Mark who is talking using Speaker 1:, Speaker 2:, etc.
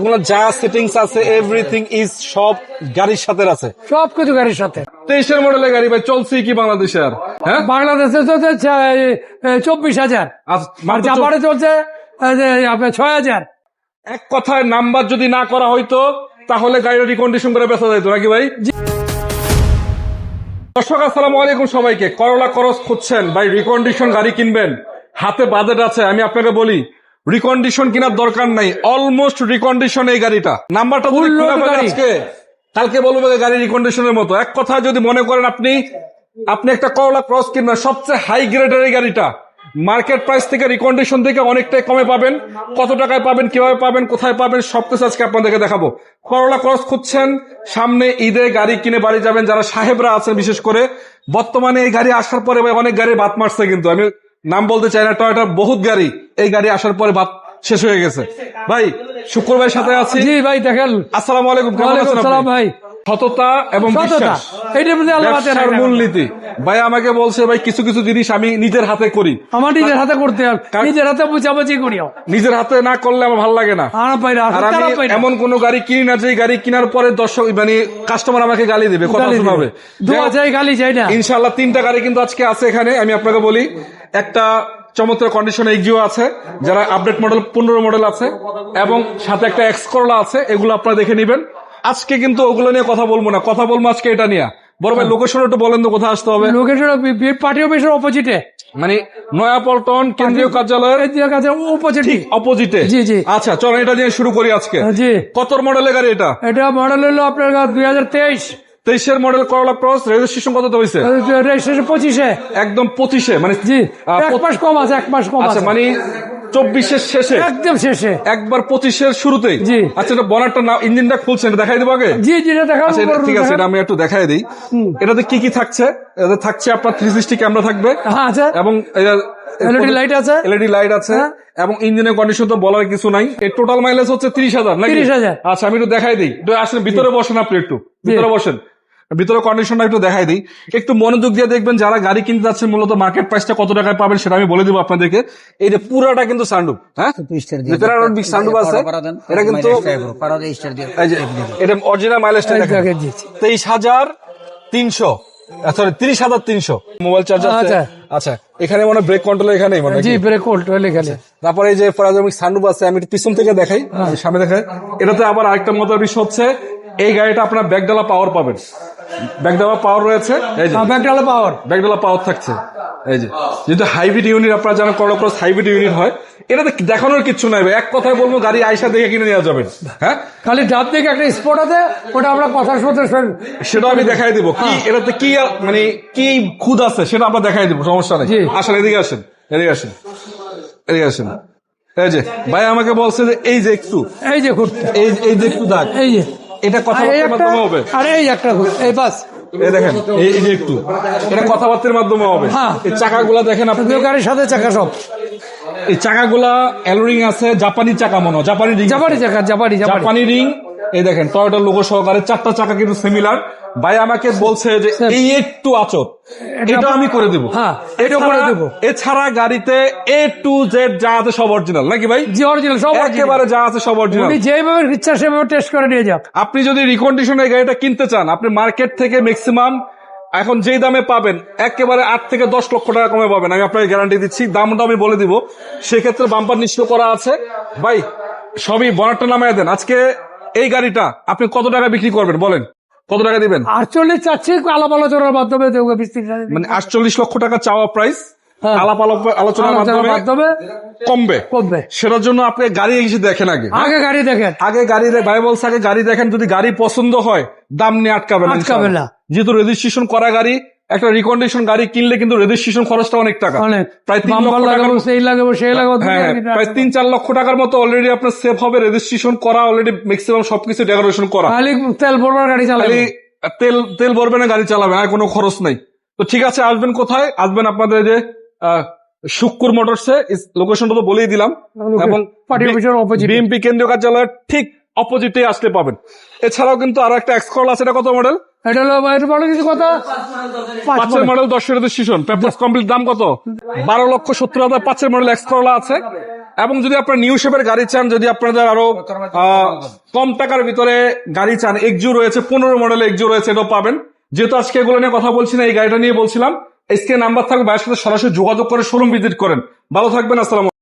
Speaker 1: এগুলো যা সেটিংস আছে এভরিথিং ইজ সব গাড়ির সাথে আছে,
Speaker 2: সবকিছু গাড়ির সাথে।
Speaker 1: 23-এর মডেলের গাড়ি ভাই, চলছে কি বাংলাদেশে আর? হ্যাঁ,
Speaker 2: বাংলাদেশে চলছে 24,000, আর জাপানে চলছে আপনার 6,000।
Speaker 1: এক কথায় নাম্বার যদি না করা হইতো তাহলে গাড়িটা রিকন্ডিশন করে বেচা যেত নাকি ভাই? দর্শক আসসালামু আলাইকুম সবাইকে। করলা ক্রস খুঁজছেন ভাই, রিকন্ডিশন গাড়ি কিনবেন, হাতে বাজেট আছে, আমি আপনাকে বলি রিকন্ডিশন কেনার দরকার নাই, অলমোস্ট রিকন্ডিশন এই গাড়িটা। নাম্বারটা যদি খুলে ফেলে আজকে, কালকে বলবো গাড়ি রিকন্ডিশনের মতো। এক কথায় যদি মনে করেন আপনি একটা করলা ক্রস কিনবেন, সবচেয়ে হাই গ্রেডের এই গাড়িটা মার্কেট প্রাইস থেকে রিকন্ডিশন থেকে অনেকটাই কমে পাবেন। কত টাকায় পাবেন, কিভাবে পাবেন, কোথায় পাবেন, সবকিছু আজকে আপনাদেরকে দেখাবো। করলা ক্রস খুঁজছেন, সামনে ঈদে গাড়ি কিনে বাড়ি যাবেন, যারা সাহেবরা আছেন বিশেষ করে, বর্তমানে এই গাড়ি আসার পরে ভাই অনেক গাড়ি বাদ মারছে, কিন্তু আমি নাম বলতে চাই না, টয়োটার বহুত গাড়ি এই গাড়ি আসার পরে বাদ শেষ হয়ে গেছে। ভাই শুক্র ভাইয়ের সাথে আছি।
Speaker 2: জি ভাই দেখেন,
Speaker 1: আসসালামু আলাইকুম, কেমন আছেন আপনি?
Speaker 2: ভাই
Speaker 1: সততা এবং বিশ্বাস,
Speaker 2: এইটার মধ্যে
Speaker 1: ব্যবসার মূলনীতি। ভাই আমাকে বলছে ভাই কিছু কিছু জিনিস আমি নিজের হাতে করি,
Speaker 2: আমার নিজের হাতে করতে হয়, নিজের হাতে বুঝাবুঝি করি।
Speaker 1: নিজের হাতে না করলে আমার ভালো লাগে না। আর আমি এমন কোন গাড়ি কিনি না যে গাড়ি কেনার পরে দর্শক মানে কাস্টমার আমাকে গালি দিবে, কথা শোনাবে,
Speaker 2: দোয়া চাই গালি চাই না।
Speaker 1: ইনশাআল্লাহ 3টা গাড়ি কিন্তু আজকে আছে এখানে। আমি আপনাকে বলি, একটা চমৎকার কন্ডিশনে এক্সিও আছে, যারা আপডেট মডেল 15 মডেল আছে, এবং সাথে একটা এক্স করলা আছে, এগুলো আপনারা দেখে নেবেন। আজকে কিন্তু ওগুলো নিয়ে কথা বলবো না, কথা বলবো আজকে এটা নিয়ে। বড় ভাই লোকেশন একটু বলেন তো, কোথায় আসতে হবে?
Speaker 2: লোকেশন পার্টি অফিসের অপোজিটে,
Speaker 1: মানে নয়াপল্টন কেন্দ্রীয় কার্যালয়ের অপোজিটে।
Speaker 2: জি জি।
Speaker 1: আচ্ছা চলো এটা দিয়ে শুরু করি আজকে।
Speaker 2: জি।
Speaker 1: কত মডেলের গাড়ি এটা?
Speaker 2: এটা মডেল হলো আপনার 2023।
Speaker 1: 23-এর মডেল করলা ক্রস, রেজিস্ট্রেশন কত হয়েছে?
Speaker 2: রেজিস্ট্রেশন 25-এ,
Speaker 1: একদম 25-এ, মানে
Speaker 2: জি 1 মাস কম আছে, 1 মাস কম আছে,
Speaker 1: মানে 24-এর শেষে,
Speaker 2: একদম শেষে,
Speaker 1: একবার 25-এর শুরুতেই।
Speaker 2: জি।
Speaker 1: আচ্ছা এটা বনারটা না, ইঞ্জিনটা খুলছেন, এটা দেখাই দেবো আগে?
Speaker 2: জি জি দেখাবো।
Speaker 1: ঠিক আছে, এটা আমি একটু দেখাই দিই। এটাতে কি কি থাকছে? এটাতে থাকছে আপনার 360 ক্যামেরা থাকবে,
Speaker 2: হ্যাঁ আছে,
Speaker 1: এবং
Speaker 2: এলইডি লাইট আছে,
Speaker 1: এলইডি লাইট আছে, এবং ইঞ্জিনের কন্ডিশন তো বলার কিছু নাই। এর টোটাল মাইলেজ হচ্ছে 30,000 নাকি?
Speaker 2: 30,000।
Speaker 1: আচ্ছা আমি একটু দেখাই দিই, আসলে ভিতরে বসেন, আপনি একটু ভিতরে বসেন, ভিতরে কন্ডিশনটা একটু দেখাই দিই। একটু মনোযোগ দিয়ে দেখবেন, যারা গাড়ি কিনতে যাচ্ছেন মূলত মার্কেট প্রাইসটা কত টাকায় পাবেন সেটা আমি বলে দিব আপনাদেরকে। এই যে পুরাটা কিন্তু সানরুফ, হ্যাঁ সানরুফ আছে, এটা কিন্তু এটা অরিজিনাল মাইলেজটা দেখেন 23,300, সরি 30,300। মোবাইল চার্জার আছে। আচ্ছা এখানে মানে ব্রেক কন্ট্রোল এখানেই মানে,
Speaker 2: জি ব্রেক কন্ট্রোল এখানে।
Speaker 1: তারপরে এই যে পারাজমিক সানরুফ আছে, আমি পিছন থেকে দেখাই, সামনে দেখাই। এটাতে আবার আরেকটা মজার বিষয় হচ্ছে, এই গাড়িটা আপনার ব্যাকডালা পাওয়ার পাবেন, ব্যাকডালা পাওয়ার রয়েছে, এই যে ব্যাকডালা পাওয়ার থাকছে। এই যে যেহেতু হাইব্রিড ইউনিট, আপনারা জানেন করলা ক্রস হাইব্রিড ইউনিট হয়, এটাতে দেখানোর কিছচ্ছু নাই। এক কথায় বলবো, গাড়ি আইসা দেখে কিনে নেওয়া যাবে। হ্যাঁ,
Speaker 2: খালি ডাব থেকে একটা স্পট আছে, ওটা আমরা কথা শুনতে
Speaker 1: সেটা আমি দেখাই দিব। কি এটাতে কি মানে কি খুদ আছে সেটা আমরা দেখাই দিব, সমস্যা নেই। আসেন এদিকে আসেন, এদিকে আসেন, এদিকে আসেন। এই যে ভাই আমাকে বলছে যে এই যে একটু, এই যে এই যে একটু দাগ, এই যে এটা কথাবার্তার মাধ্যমে হবে। আরে এই একটা এই বাস, এই দেখেন এই যে একটু, এটা কথাবার্তার মাধ্যমে হবে। এই চাকাগুলা দেখেন আপনি,
Speaker 2: গাড়ির সাথে চাকা সব,
Speaker 1: এই চাকাগুলা অ্যালোরিং আছে, জাপানি চাকা মনে হয়, জাপানি রিং। এই দেখেন টয়োটার লোগো সহকারে 4টা চাকা কিন্তু সিমিলার। ভাই আমাকে বলছে যে এই একটু আচর, এটা আমি করে দেবো। হ্যাঁ এটা করে দেবো। এছাড়া গাড়িতে A to Z যা আছে সব অরিজিনাল নাকি ভাই?
Speaker 2: জি অরিজিনাল, সব
Speaker 1: একেবারে যা আছে সব অরিজিনাল।
Speaker 2: যেভাবে ইচ্ছা সেভাবে টেস্ট করে নিয়ে যাক।
Speaker 1: আপনি যদি রিকন্ডিশনের গাড়িটা কিনতে চান, আপনি মার্কেট থেকে ম্যাক্সিমাম এখন যেই দামে পাবেন, একেবারে 8 থেকে 10 লক্ষ টাকা কমে পাবেন, আমি আপনাকে গ্যারান্টি দিচ্ছি। দামটা আমি বলে দিব, সেক্ষেত্রে বাম্পার নিশ্চয় করা আছে। ভাই সবই বনারটা নামায় দেন। আজকে এই গাড়িটা আপনি কত টাকা বিক্রি করবেন বলেন, কত টাকা দিবেন?
Speaker 2: 48 চাচ্ছি, আলাপ আলোচনার মাধ্যমে
Speaker 1: মানে 48 লক্ষ টাকা চাওয়া প্রাইস, আলাপ আলোচনার মাধ্যমে কমবে। সেটার জন্য আপনি গাড়ি এসে দেখেন, আগে গাড়ি ভাই বলছে আগে গাড়ি দেখেন, যদি গাড়ি পছন্দ হয় দাম নিয়ে আটকাবে না। যেহেতু রেজিস্ট্রেশন করা গাড়ি, একটা রিকন্ডিশন গাড়ি কিনলে কিন্তু রেজিস্ট্রেশন খরচটা অনেক টাকা, প্রায় 3-4 লক্ষ টাকার মতো অলরেডি আপনার সেভ হবে। রেজিস্ট্রেশন করা অলরেডি, ম্যাক্সিমাম সবকিছু ডেকোরেশন করা,
Speaker 2: তেল ভরবেন গাড়ি চালাবে,
Speaker 1: তেল ভরবে না গাড়ি চালাবে, আর কোনো খরচ নাই। তো ঠিক আছে, আসবেন কোথায়? আসবেন আপনাদের যে শুক্কুর মোটরসে, লোকেশনটা তো বলেই দিলাম, এবং বিএমপি কেন্দ্রীয় কার্যালয়ের ঠিক অপোজিটে আসলে পাবেন। এছাড়াও কিন্তু আরো একটা এক্স করলা আছে, এটা কত মডেল?
Speaker 2: এটা হলো এটা বলে কিছু কথা
Speaker 1: পাঁচের মডেল 10 রেজিস্ট্রেশন পেপারস কমপ্লিট, দাম কত? 12,70,000 পাঁচের মডেল এক্স করলা আছে। এবং যদি আপনার নিউ শেপের গাড়ি চান, যদি আপনাদের আরো কম টাকার ভিতরে গাড়ি চান, এক্সিও রয়েছে, 15 মডেল এক্সিও রয়েছে, এটাও পাবেন। যেহেতু আজকে এগুলো নিয়ে কথা বলছি না, এই গাড়িটা নিয়ে বলছিলাম। স্ক্রিনে নাম্বার থাকবে, ভাইয়ের সাথে সরাসরি যোগাযোগ করে শোরুম ভিজিট করেন। ভালো থাকবেন, আসসালাম।